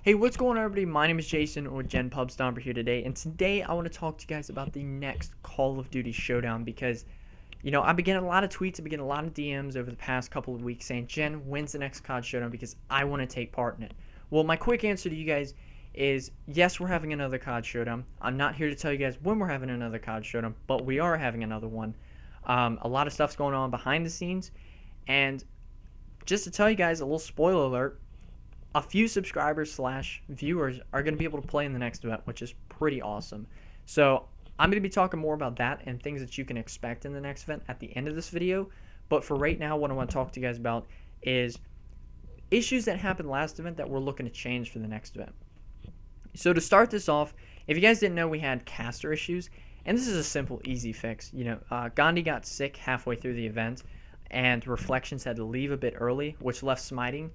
Hey, what's going on, everybody? My name is Jason, or Gen Pub Stomper here today, and today I want to talk to you guys about the next Call of Duty Showdown because, I've been getting a lot of tweets, I've been getting a lot of DMs over the past couple of weeks saying, Jen, when's the next COD Showdown because I want to take part in it. Well, my quick answer to you guys is yes, we're having another COD Showdown. I'm not here to tell you guys when we're having another COD Showdown, but we are having another one. A lot of stuff's going on behind the scenes, and just to tell you guys a little spoiler alert, a few subscribers / viewers are going to be able to play in the next event, which is pretty awesome. So I'm going to be talking more about that and things that you can expect in the next event at the end of this video. But for right now, what I want to talk to you guys about is issues that happened last event that we're looking to change for the next event. So to start this off, if you guys didn't know, we had caster issues, and this is a simple, easy fix. Gandhi got sick halfway through the event, and Reflections had to leave a bit early, which left Smiting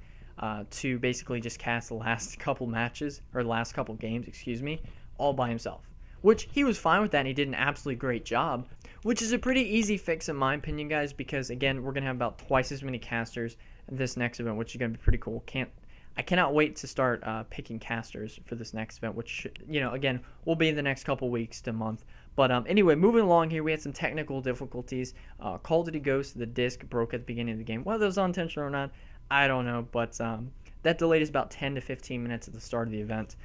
to basically just cast the last couple matches, or the last couple games, all by himself. Which he was fine with that, and he did an absolutely great job, which is a pretty easy fix in my opinion, guys, because again, we're going to have about twice as many casters in this next event, which is going to be pretty cool. I cannot wait to start picking casters for this next event, which, again, will be in the next couple weeks to month. But anyway, moving along here, we had some technical difficulties. Call of Duty Ghost, the disc broke at the beginning of the game. Whether it was unintentional or not, I don't know, but that delayed us about 10 to 15 minutes at the start of the event.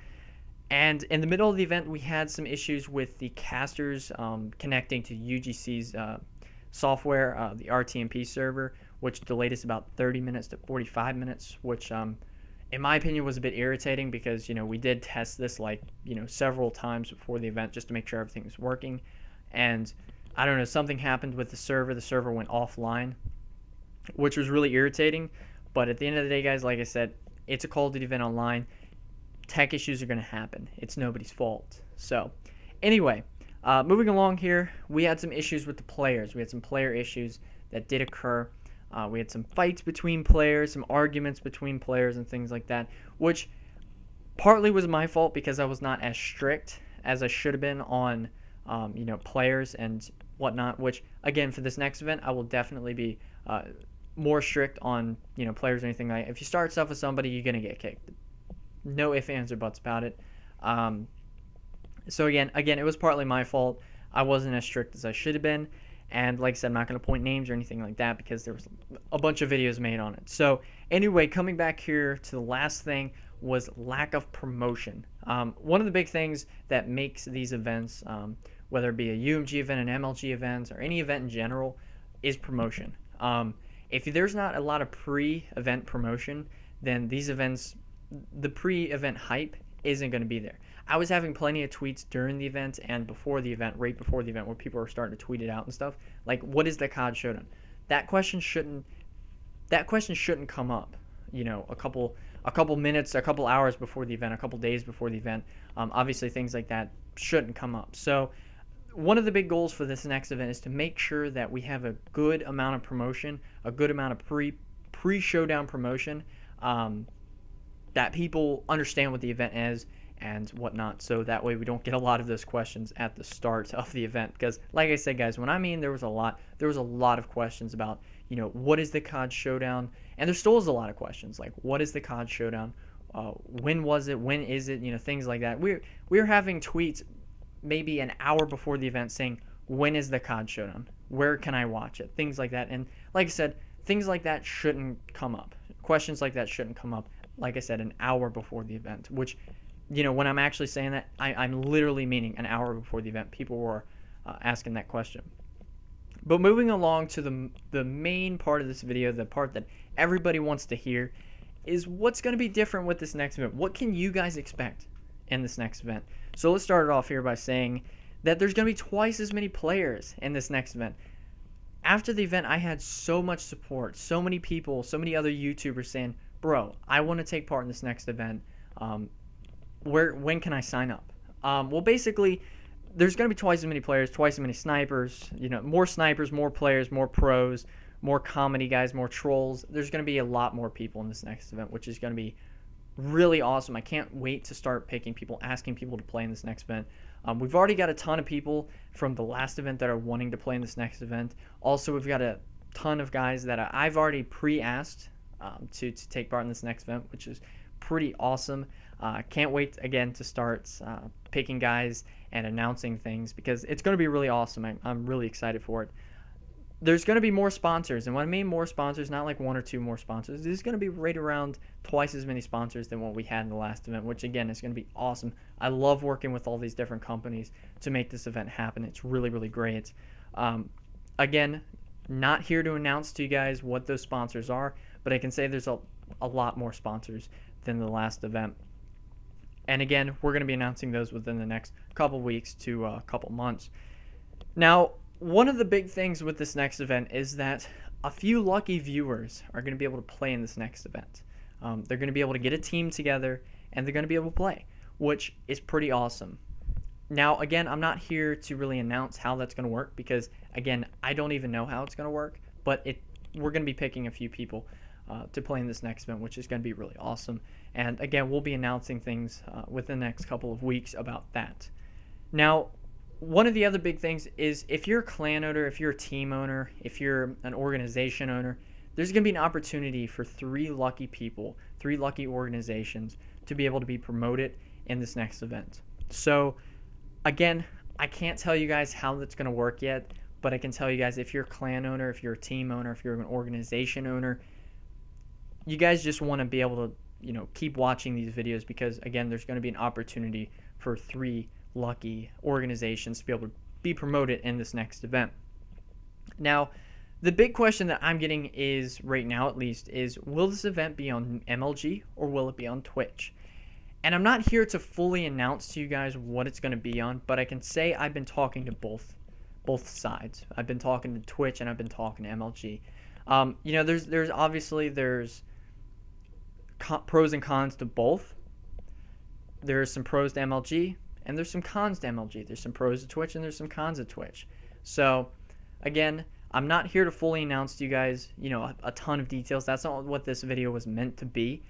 And in the middle of the event, we had some issues with the casters connecting to UGC's software, the RTMP server, which delayed us about 30 minutes to 45 minutes, which, in my opinion, was a bit irritating because, we did test this, several times before the event just to make sure everything was working. And, I don't know, something happened with the server. The server went offline, which was really irritating. But at the end of the day, guys, like I said, it's a Call of Duty event online. Tech issues are going to happen. It's nobody's fault. So, anyway, moving along here, we had some issues with the players. We had some player issues that did occur. We had some fights between players, some arguments between players and things like that, which partly was my fault because I was not as strict as I should have been on, players and whatnot, which, again, for this next event, I will definitely be more strict on, players or anything like that. If you start stuff with somebody, you're going to get kicked. No ifs, ands, or buts about it. So again, it was partly my fault. I wasn't as strict as I should have been. And like I said, I'm not going to point names or anything like that because there was a bunch of videos made on it. So anyway, coming back here to the last thing was lack of promotion. One of the big things that makes these events, whether it be a UMG event, an MLG event, or any event in general, is promotion. If there's not a lot of pre-event promotion, then these events, the pre-event hype isn't going to be there. I was having plenty of tweets during the event and before the event, right before the event, where people were starting to tweet it out and stuff. Like, what is the COD Showdown? That question shouldn't come up. A couple minutes, a couple hours before the event, a couple days before the event. Obviously, things like that shouldn't come up. So, one of the big goals for this next event is to make sure that we have a good amount of promotion, a good amount of pre-showdown promotion, that people understand what the event is and whatnot, so that way we don't get a lot of those questions at the start of the event. Because, like I said, guys, there was a lot of questions about, what is the COD Showdown, and there still is a lot of questions like, what is the COD Showdown? When was it? When is it? Things like that. We're having tweets maybe an hour before the event saying, when is the COD Showdown? Where can I watch it? Things like that. And like I said, things like that shouldn't come up. Questions like that shouldn't come up, like I said, an hour before the event, which, when I'm actually saying that, I'm literally meaning an hour before the event. People were asking that question. But moving along to the main part of this video, the part that everybody wants to hear, is what's going to be different with this next event. What can you guys expect in this next event? So let's start it off here by saying that there's going to be twice as many players in this next event. After the event, I had so much support, so many people, so many other YouTubers saying, bro, I want to take part in this next event. When can I sign up? Well, basically, there's going to be twice as many players, twice as many snipers, more snipers, more players, more pros, more comedy guys, more trolls. There's going to be a lot more people in this next event, which is going to be really awesome. I can't wait to start picking people, asking people to play in this next event. We've already got a ton of people from the last event that are wanting to play in this next event. Also, we've got a ton of guys that I've already pre-asked to take part in this next event, which is pretty awesome. Can't wait again to start picking guys and announcing things because it's going to be really awesome. I'm really excited for it. There's going to be more sponsors, and when I mean more sponsors, not like one or two more sponsors. There's going to be right around twice as many sponsors than what we had in the last event, which again is going to be awesome. I love working with all these different companies to make this event happen. It's really, really great. Again, not here to announce to you guys what those sponsors are, but I can say there's a lot more sponsors than the last event. And again, we're going to be announcing those within the next couple weeks to a couple months. Now, one of the big things with this next event is that a few lucky viewers are going to be able to play in this next event. They're going to be able to get a team together, and they're going to be able to play, which is pretty awesome. Now, again, I'm not here to really announce how that's going to work because, again, I don't even know how it's going to work, but we're going to be picking a few people to play in this next event, which is going to be really awesome. And, again, we'll be announcing things within the next couple of weeks about that. Now, one of the other big things is if you're a clan owner, if you're a team owner, if you're an organization owner, there's going to be an opportunity for 3 lucky people, 3 lucky organizations to be able to be promoted in this next event. So, again, I can't tell you guys how that's going to work yet, but I can tell you guys if you're a clan owner, if you're a team owner, if you're an organization owner, you guys just want to be able to, keep watching these videos because, again, there's going to be an opportunity for 3 lucky organizations to be able to be promoted in this next event. Now, the big question that I'm getting is, right now at least, is will this event be on MLG or will it be on Twitch? And I'm not here to fully announce to you guys what it's going to be on, but I can say I've been talking to both sides. I've been talking to Twitch and I've been talking to MLG. There's obviously pros and cons to both. There's some pros to MLG and there's some cons to MLG. There's some pros to Twitch and there's some cons to Twitch. So, again, I'm not here to fully announce to you guys, a ton of details. That's not what this video was meant to be.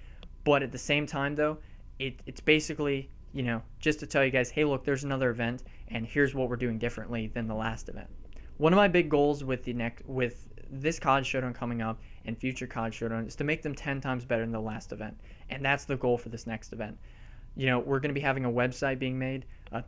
But at the same time, though, it's basically, just to tell you guys, hey, look, there's another event, and here's what we're doing differently than the last event. One of my big goals with this COD Showdown coming up and future COD Showdown is to make them 10 times better than the last event, and that's the goal for this next event. We're going to be having a website being made, a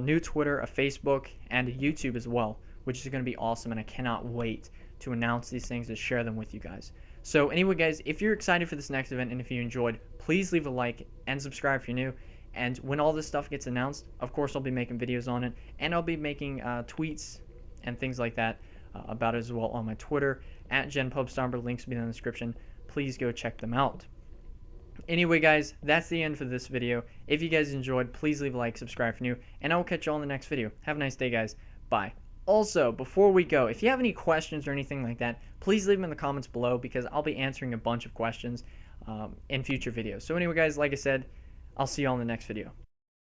new Twitter, a Facebook, and a YouTube as well, which is going to be awesome, and I cannot wait to announce these things and share them with you guys. So anyway, guys, if you're excited for this next event and if you enjoyed, please leave a like and subscribe if you're new. And when all this stuff gets announced, of course, I'll be making videos on it, and I'll be making tweets and things like that about it as well on my Twitter, @GenPubStomper. Links will be in the description. Please go check them out. Anyway, guys, that's the end for this video. If you guys enjoyed, please leave a like, subscribe if you're new, and I will catch you all in the next video. Have a nice day, guys. Bye. Also, before we go, if you have any questions or anything like that, please leave them in the comments below because I'll be answering a bunch of questions in future videos. So anyway, guys, like I said, I'll see you all in the next video.